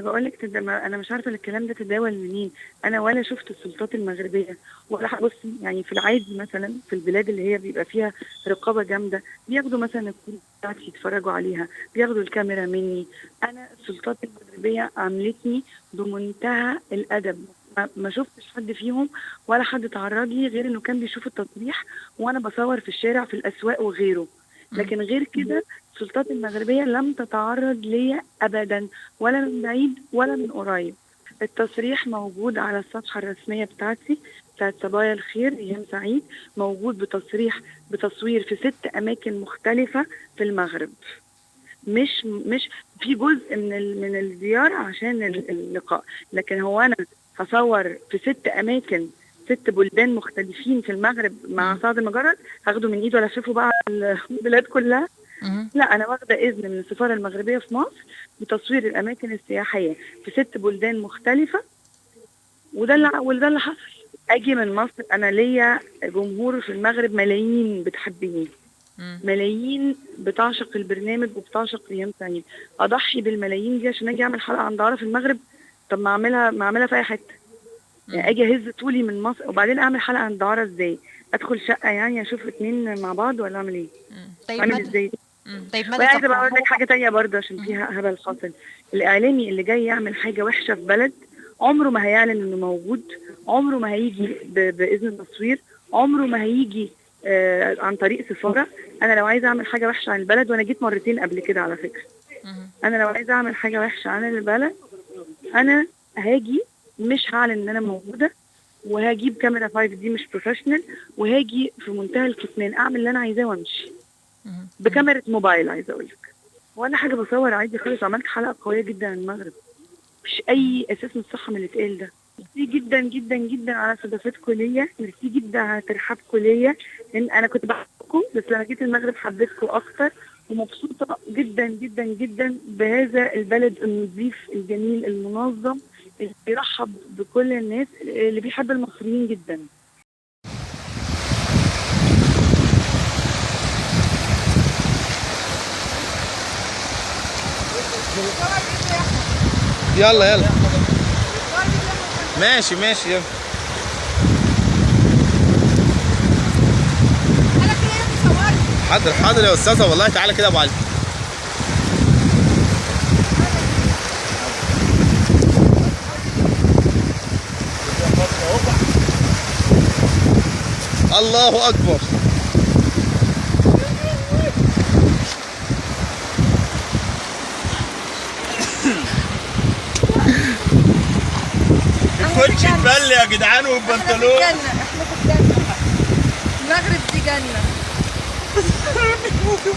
بقول لك انا مش عارفه الكلام ده تداول منين. انا ولا شفت السلطات المغربيه ولا بصي، يعني في العادي مثلا في البلاد اللي هي بيبقى فيها رقابه جامده بياخدوا مثلا الكروت بتاعتي يتفرجوا عليها، بياخدوا الكاميرا مني. انا السلطات المغربيه عاملتني بمنتهى الادب، ما شفتش حد فيهم ولا حد تعرض لي غير انه كان بيشوف التصريح وانا بصور في الشارع في الاسواق وغيره. لكن غير كده السلطات المغربية لم تتعرض لي أبدا، ولا من بعيد ولا من قريب. التصريح موجود على الصفحة الرسمية بتاعتي بتاعت صبايا الخير أيام سعيد، موجود بتصوير في 6 أماكن مختلفة في المغرب. مش في جزء من الزيارة عشان اللقاء، لكن هو أنا هصور في 6 أماكن 6 بلدان مختلفين في المغرب مع سعد المجرد، هاخده من ايده والففه بقى على البلاد كلها. لا، انا واخده اذن من السفاره المغربيه في مصر بتصوير الاماكن السياحيه في 6 بلدان مختلفه، وده اللي حصل. اجي من مصر، انا ليا جمهور في المغرب ملايين بتحبني، ملايين بتعشق البرنامج وبتعشق ايام سعيد. اضحي بالملايين دي عشان اجي اعمل حلقه عن دعاره في المغرب؟ طب ما اعملها في اي حته. يعني اجي اهز طولي من مصر وبعدين اعمل حلقه عن دعاره ازاي؟ ادخل شقه يعني اشوف 2 مع بعض ولا اعمل ايه؟ طيب اعمل ازاي؟ طيب ماذا وعايزه بقى اقول لك حاجه تانية برضه عشان فيها هبل حاصل. الاعلامي اللي جاي يعمل حاجه وحشه في بلد عمره ما هيعلن انه موجود، عمره ما هيجي باذن تصوير، عمره ما هيجي عن طريق سفاره. انا لو عايزه اعمل حاجه وحشه عن البلد، وانا جيت مرتين قبل كده على فكره، انا لو عايزه اعمل حاجه وحشه عن البلد انا هاجي مش هعلن ان انا موجوده، وهجيب كاميرا 5 دي مش بروفيشنال، وهاجي في منتهى الكتمان اعمل اللي انا عايزاه وامشي بكاميرا موبايل. عايزه اقول لك ولا حاجه، بصور عادي خالص. عملت حلقه قويه جدا عن المغرب، مش اي اساس من الصحه من اللي اتقال ده. ميرسي جدا جدا جدا على استضافتكم ليا، ميرسي جدا على ترحابكم ليا، لان انا كنت بحبكم بس لما جيت المغرب حبيتكم اكتر، ومبسوطه جدا جدا جدا بهذا البلد النظيف الجميل المنظم اللي بيرحب بكل الناس، اللي بيحب المصريين جدا. يلا ماشي يلا. حاضر يا استاذه، والله تعالى كده يا ابو علي. الله اكبر. الكوتشي اتبل يا جدعان والبنطلون. احنا في الجنة، المغرب دي جنة. ما تنسوش